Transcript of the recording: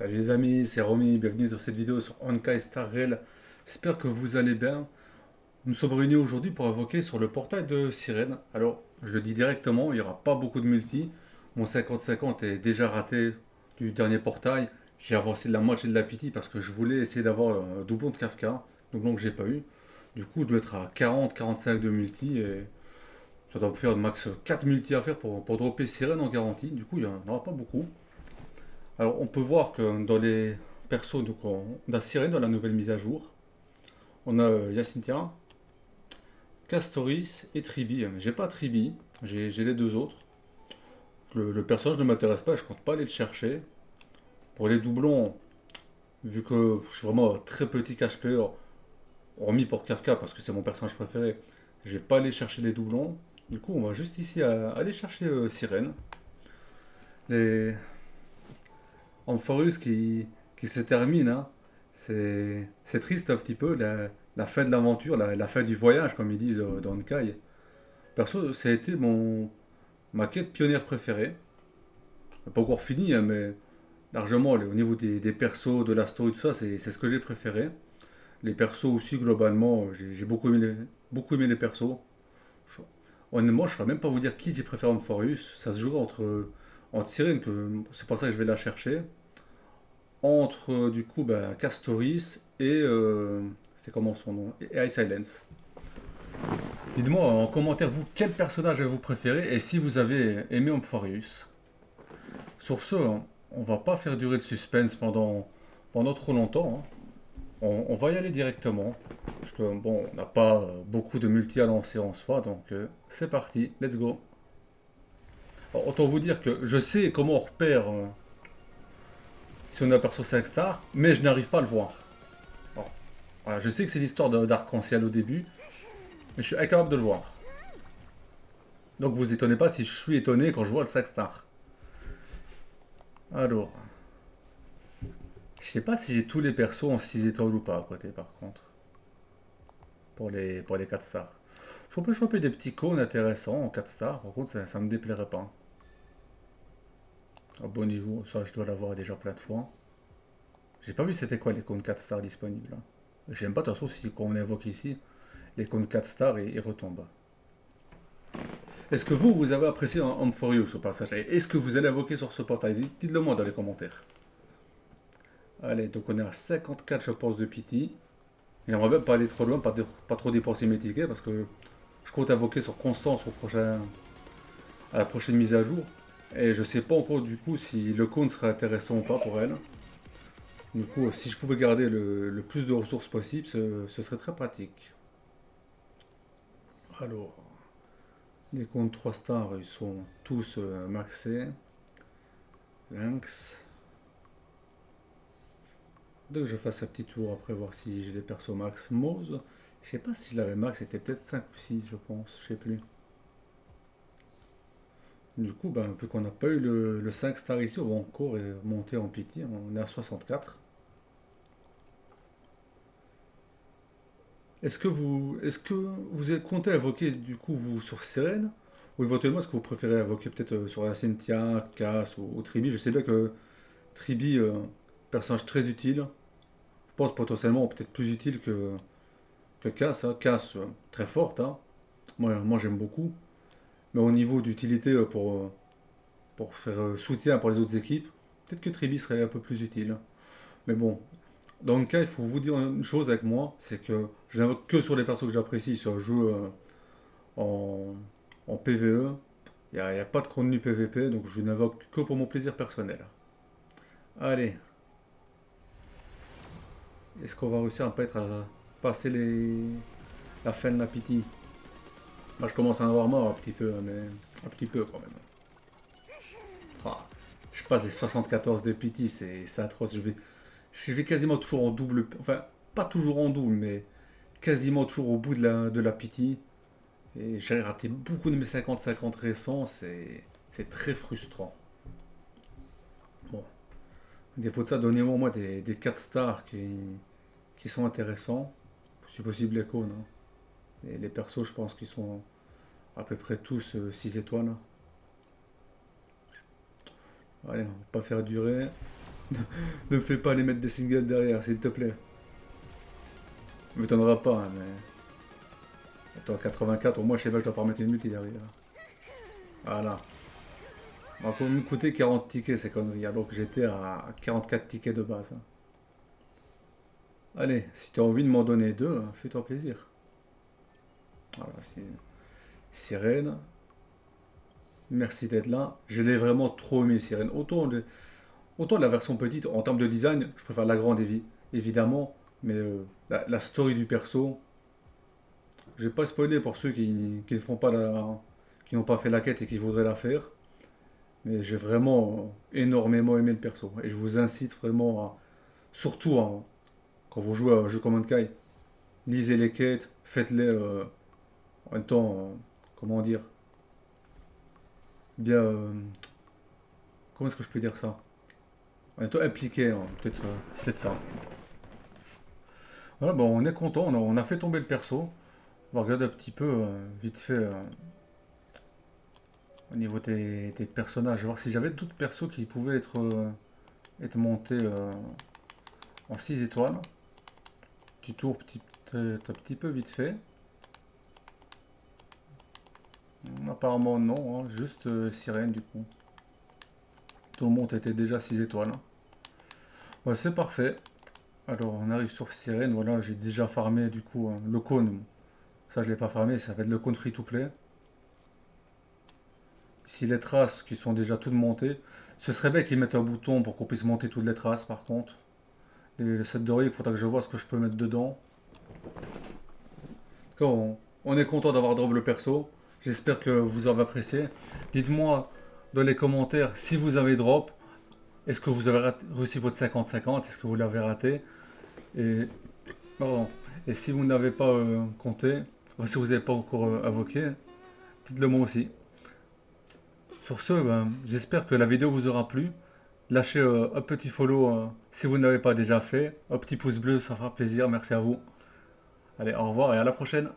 Salut les amis, c'est Romy, bienvenue sur cette vidéo sur Honkai Star Rail. J'espère que vous allez bien. Nous sommes réunis aujourd'hui pour invoquer sur le portail de Sirène. Alors, je le dis directement, il n'y aura pas beaucoup de multi. Mon 50-50 est déjà raté du dernier portail. J'ai avancé de la moitié de la pity parce que je voulais essayer d'avoir un doublon de Kafka, doublon que j'ai pas eu. Du coup, je dois être à 40-45 de multi et ça doit me faire max 4 multi à faire pour dropper Sirène en garantie. Du coup, il n'y en aura pas beaucoup. Alors, on peut voir que dans les persos, donc on a Sirène dans la nouvelle mise à jour. On a Yacintia, Castoris et Tribi. J'ai pas Tribi, j'ai les deux autres. Le personnage ne m'intéresse pas, je compte pas aller le chercher. Pour les doublons, vu que je suis vraiment un très petit cash player, hormis pour Kafka parce que c'est mon personnage préféré, je vais pas aller chercher les doublons. Du coup, on va juste ici aller chercher Sirène. Les Ampharus qui se terminent, hein. C'est triste un petit peu, la fin de l'aventure, la fin du voyage, comme ils disent dans Honkai. Perso, ça a été ma quête pionnière préférée. Pas encore fini, hein, mais largement, au niveau des persos, de la story, tout ça, c'est ce que j'ai préféré. Les persos aussi, globalement, j'ai beaucoup aimé les persos. Je- Honnêtement, je ne saurais même pas vous dire qui j'ai préféré en Forus. Ça se jouerait entre Cyrene, c'est pour ça que je vais la chercher. Entre, du coup, bah, Castoris et. C'était comment son nom? Et Ice Silence. Dites-moi en commentaire, vous, quel personnage avez-vous préféré et si vous avez aimé Ampharius. Sur ce, hein, on va pas faire durer le suspense pendant trop longtemps, hein. On va y aller directement. Parce que bon, on n'a pas beaucoup de multi à lancer en soi, donc c'est parti, let's go. Alors, autant vous dire que je sais comment on repère si on aperçoit 5 stars, mais je n'arrive pas à le voir. Alors, voilà, je sais que c'est l'histoire d'arc-en-ciel au début, mais je suis incapable de le voir. Donc vous étonnez pas si je suis étonné quand je vois le 5 stars. Alors, je sais pas si j'ai tous les persos en 6 étoiles ou pas à côté par contre. Pour les 4 stars. On peut choper des petits cônes intéressants en 4 stars, par contre ça me déplairait pas. À bon niveau, ça je dois l'avoir déjà plein de fois. J'ai pas vu c'était quoi les cônes 4 stars disponibles, hein. J'aime pas de toute façon si quand on évoque ici, les cônes 4 stars ils retombent. Est-ce que vous avez apprécié Amphorius au passage? Et est-ce que vous allez invoquer sur ce portail? Dites-le moi dans les commentaires. Allez, donc on est à 54 je pense de pity. J'aimerais bien pas aller trop loin, pas trop dépenser mes tickets parce que je compte invoquer sur Constance à la prochaine mise à jour. Et je sais pas encore du coup si le cône serait intéressant ou pas pour elle. Du coup, si je pouvais garder le plus de ressources possible, ce serait très pratique. Alors, les comptes 3 stars, ils sont tous maxés. Lynx. Dès que je fasse un petit tour après voir si j'ai des persos max. Mose, je sais pas si je l'avais max, c'était peut-être 5 ou 6 je pense, je sais plus. Du coup, ben, vu qu'on n'a pas eu le 5 star ici, on va encore monter en pity, on est à 64. Est-ce que vous comptez invoquer du coup vous sur Sirène? Ou éventuellement est-ce que vous préférez invoquer peut-être sur la Cynthia, Cass ou Tribi? Je sais bien que Tribi, personnage très utile. Je pense potentiellement peut-être plus utile que Cass, hein. Cass, très forte, hein. Moi j'aime beaucoup. Mais au niveau d'utilité pour faire soutien pour les autres équipes, peut-être que Tribi serait un peu plus utile. Mais bon, dans le cas, il faut vous dire une chose avec moi, c'est que je n'invoque que sur les persos que j'apprécie sur le jeu en, en PvE. Il n'y a pas de contenu PvP, donc je n'invoque que pour mon plaisir personnel. Allez, est-ce qu'on va réussir peut-être à passer la fin de la pity? Moi je commence à en avoir marre un petit peu, mais un petit peu quand même. Ah, je passe les 74 de pity, c'est atroce. Je vais quasiment toujours en double, enfin pas toujours en double, mais quasiment toujours au bout de la pity. Et j'ai raté beaucoup de mes 50-50 récents, c'est très frustrant. Bon, à défaut de ça, donnez-moi au moins des 4 stars qui sont intéressants. Si possible, les cônes, hein. Et les persos, je pense qu'ils sont à peu près tous 6 étoiles. Allez, on va pas faire durer. Ne me fais pas les mettre des singles derrière, s'il te plaît. M'étonnera pas, hein, mais... Attends, 84, au moins je sais pas que je dois pas remettre une multi derrière. Voilà. Ça va quand même me coûter 40 tickets ces conneries, alors que j'étais à 44 tickets de base, hein. Allez, si tu as envie de m'en donner deux, hein, fais-toi plaisir. Voilà, c'est Sirène. Merci d'être là. Je l'ai vraiment trop aimé, Sirène. Autant la version petite, en termes de design, je préfère la grande évidemment. Mais la story du perso, je vais pas spoiler pour ceux qui ne font pas qui n'ont pas fait la quête et qui voudraient la faire. Mais j'ai vraiment énormément aimé le perso. Et je vous incite vraiment surtout quand vous jouez à un jeu comme Honkai, lisez les quêtes, faites-les en même temps, comment dire, bien, comment est-ce que je peux dire ça? En même temps impliqué, hein, peut-être ça. Voilà, bon, on est content, on a fait tomber le perso. On va regarder un petit peu, vite fait, au niveau des personnages, voir si j'avais d'autres persos qui pouvaient être montés en 6 étoiles. Petit tour, un petit peu vite fait. Apparemment non, hein, juste Sirène du coup. Tout le monde était déjà 6 étoiles. Ouais, c'est parfait. Alors on arrive sur Sirène, voilà, j'ai déjà farmé du coup le cône. Ça je l'ai pas farmé, ça va être le cône free to play. Ici les traces qui sont déjà toutes montées. Ce serait bien qu'ils mettent un bouton pour qu'on puisse monter toutes les traces par contre. Les sets de il faudra que je vois ce que je peux mettre dedans. On est content d'avoir drop le perso. J'espère que vous avez apprécié. Dites-moi dans les commentaires si vous avez drop. Est-ce que vous avez réussi votre 50-50? Est-ce que vous l'avez raté? Et, pardon. Et si vous n'avez pas compté, ou si vous n'avez pas encore invoqué, dites-le moi aussi. Sur ce, ben, j'espère que la vidéo vous aura plu. Lâchez un petit follow si vous ne l'avez pas déjà fait. Un petit pouce bleu, ça fera plaisir. Merci à vous. Allez, au revoir et à la prochaine.